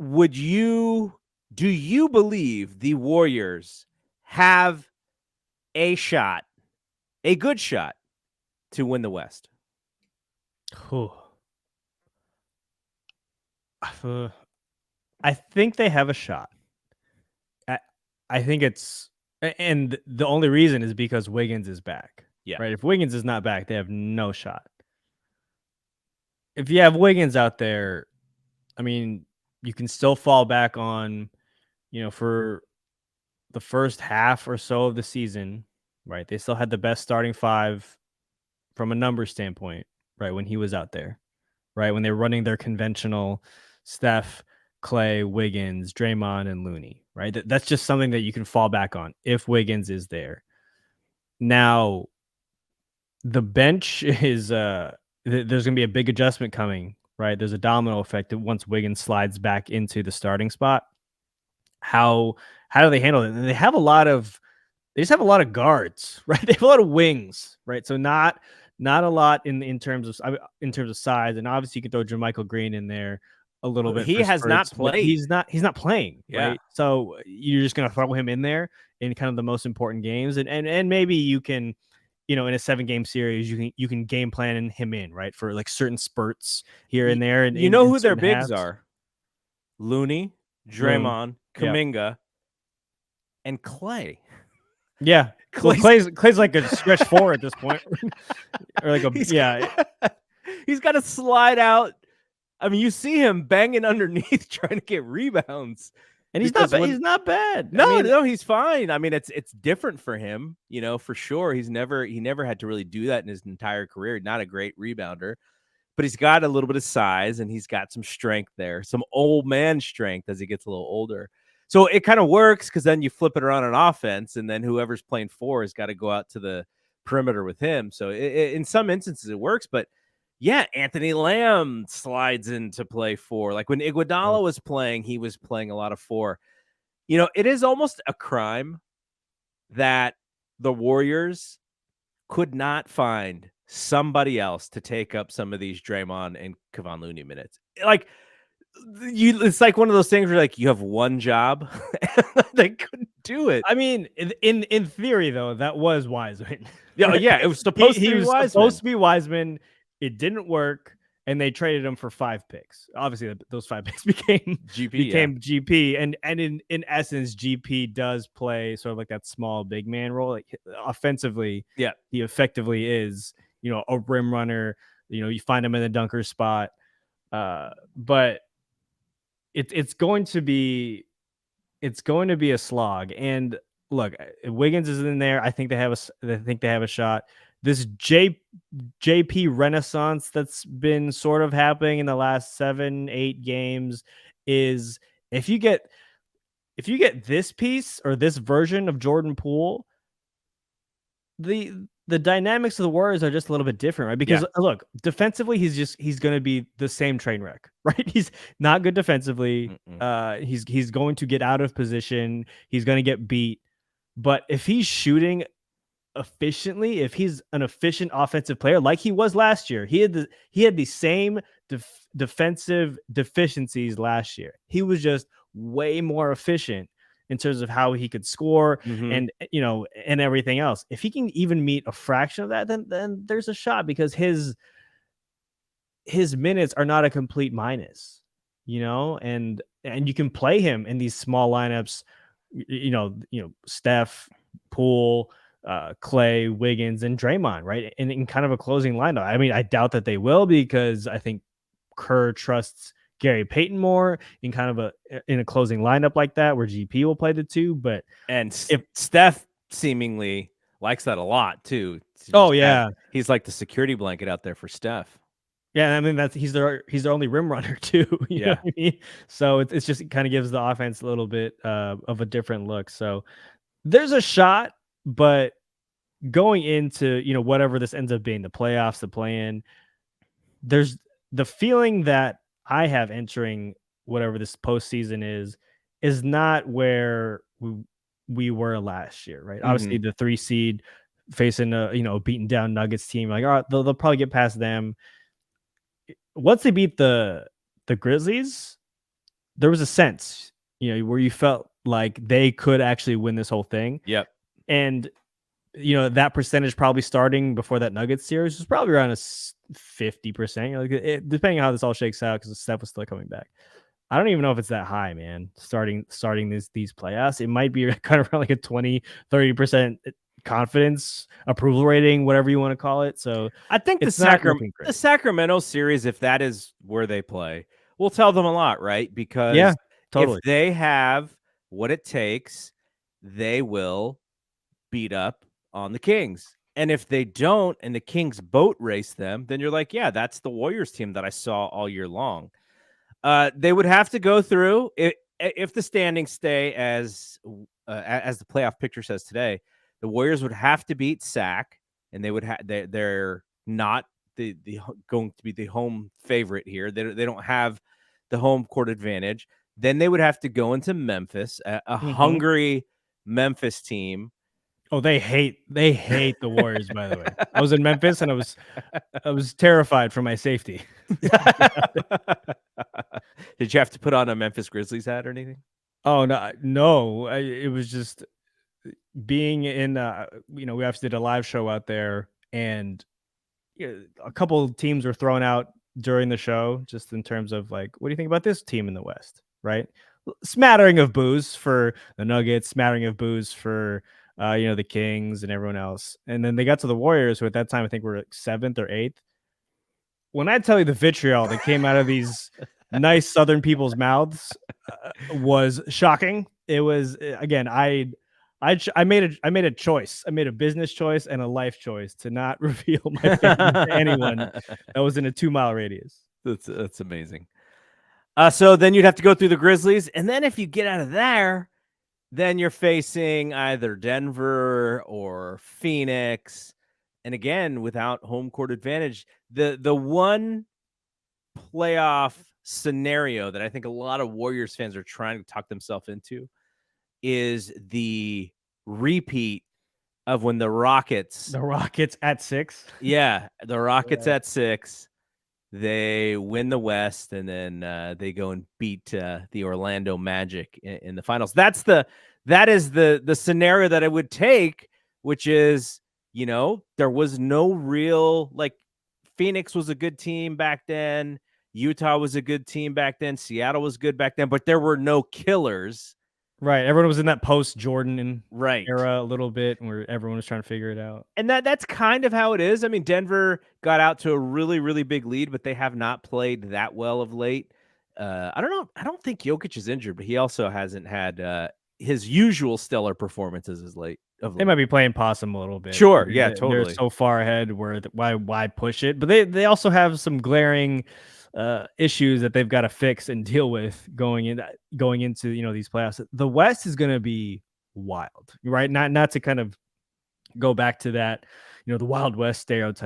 do you believe the Warriors have a shot, a good shot to win the West? Whew. I think they have a shot. I, I think and the only reason is because Wiggins is back. Yeah. Right? If Wiggins is not back, they have no shot. If you have Wiggins out there, I mean, you can still fall back on, for the first half or so of the season, right? They still had the best starting five from a number standpoint, right? When he was out there, right? When they were running their conventional Steph, Clay, Wiggins, Draymond, and Looney, right? That's just something that you can fall back on if Wiggins is there. Now, the bench is there's going to be a big adjustment coming, right? There's a domino effect once Wiggins slides back into the starting spot. How do they handle it? And they just have a lot of guards, right? They have a lot of wings, right? So not a lot in terms of size, and obviously you can throw JaMychal Green in there a little bit He for has not spurts, but played. he's not playing, Yeah. right? So you're just gonna throw him in there in kind of the most important games, and maybe you can, in a 7-game series, you can game plan him in, right, for like certain spurts here and there, and You know in who their certain bigs halves. are? Looney, Loon, Draymond, yeah, Kuminga, and Clay. yeah. Well, Clay's Clay's like a stretch four at this point, or like a he's yeah. he's got to slide out. I mean, you see him banging underneath trying to get rebounds And because he's not bad. I no, mean, no, he's fine. I mean, it's different for him, for sure. He never had to really do that in his entire career. Not a great rebounder, but he's got a little bit of size and he's got some strength there, some old man strength as he gets a little older. So it kind of works because then you flip it around on offense, and then whoever's playing four has got to go out to the perimeter with him. So in some instances it works, but yeah, Anthony Lamb slides into play four. Like when Iguodala was playing, he was playing a lot of four. It is almost a crime that the Warriors could not find somebody else to take up some of these Draymond and Kevon Looney minutes. Like it's like one of those things where like you have one job. They couldn't do it. I mean, in theory though, that was Wiseman. Yeah, Right? yeah, it was He supposed to he be was Wiseman. supposed to be Wiseman. It didn't work, and they traded him for 5 picks. Obviously, those 5 picks GP, yeah. became GP, and in essence, GP does play sort of like that small big man role. Like offensively, Yeah. he effectively is a rim runner. You find him in the dunker spot, but it's going to be a slog. And look, Wiggins is in there. I think they have a shot. This JP renaissance that's been sort of happening in the last 7-8 games is if you get this piece or this version of Jordan Poole, the dynamics of the Warriors are just a little bit different, right? Because look, defensively, he's going to be the same train wreck, right? He's not good defensively. He's going to get out of position. He's going to get beat. But if he's shooting efficiently, if he's an efficient offensive player like he was last year, he had the same defensive deficiencies last year. He was just way more efficient in terms of how he could score and everything else. If he can even meet a fraction of that, then there's a shot, because his minutes are not a complete minus, and you can play him in these small lineups, Steph, Poole, Clay, Wiggins, and Draymond, right? And in kind of a closing lineup. I mean, I doubt that they will, because I think Kerr trusts Gary Payton more in kind of in a closing lineup like that, where GP will play the two. But if Steph seemingly likes that a lot too. He's like the security blanket out there for Steph. Yeah, I mean he's their only rim runner too. You know what I mean? So it's just, it kind of gives the offense a little bit of a different look. So there's a shot, but going into whatever this ends up being, the playoffs, the play-in, there's the feeling that I have entering whatever this postseason is not where we were last year, right? Obviously, the 3 seed facing a beaten down Nuggets team, like, all right, they'll probably get past them. Once they beat the Grizzlies, there was a sense, where you felt like they could actually win this whole thing. Yep. And that percentage probably starting before that Nuggets series was probably around a 50%. Depending on how this all shakes out, because Steph was still coming back. I don't even know if it's that high, man. Starting these playoffs, it might be kind of around like a 20-30% confidence approval rating, whatever you want to call it. So I think the Sacramento series, if that is where they play, will tell them a lot, right? Because totally. if they have what it takes, they will beat up on the Kings. And if they don't, and the Kings boat race them, then you're like, yeah, that's the Warriors team that I saw all year long. They would have to go through, if the standings stay as the playoff picture says today, the Warriors would have to beat Sac, and they would have they're not the going to be the home favorite here. They don't have the home court advantage. Then they would have to go into Memphis, a hungry Memphis team. Oh, they hate the Warriors, by the way. I was in Memphis and I was terrified for my safety. Did you have to put on a Memphis Grizzlies hat or anything? Oh, no. It was just being in, we obviously did a live show out there, and a couple of teams were thrown out during the show, just in terms of like, what do you think about this team in the West? Right. Smattering of boos for the Nuggets, smattering of boos for, the Kings and everyone else. And then they got to the Warriors, who at that time, I think were like 7th or 8th. When I tell you the vitriol that came out of these nice Southern people's mouths was shocking. It was, again, I made a choice. I made a business choice and a life choice to not reveal my family to anyone that was in a 2-mile radius. That's amazing. So then you'd have to go through the Grizzlies, and then if you get out of there, then you're facing either Denver or Phoenix. And again, without home court advantage, the one playoff scenario that I think a lot of Warriors fans are trying to talk themselves into is the repeat of when the Rockets at 6. Yeah, the Rockets at 6. They win the West, and then they go and beat the Orlando Magic in the finals. That is the scenario that it would take, which is, there was no real, like, Phoenix was a good team back then. Utah was a good team back then. Seattle was good back then, but there were no killers. Right. Everyone was in that post-Jordan era a little bit, where everyone was trying to figure it out. And that's kind of how it is. I mean, Denver got out to a really, really big lead, but they have not played that well of late. I don't know. I don't think Jokic is injured, but he also hasn't had his usual stellar performances as late. They might be playing possum a little bit. Sure. Yeah, totally. They're so far ahead where why push it? But they also have some glaring issues that they've got to fix and deal with going into these playoffs. The West is going to be wild, right? Not to kind of go back to that, the Wild West stereotype.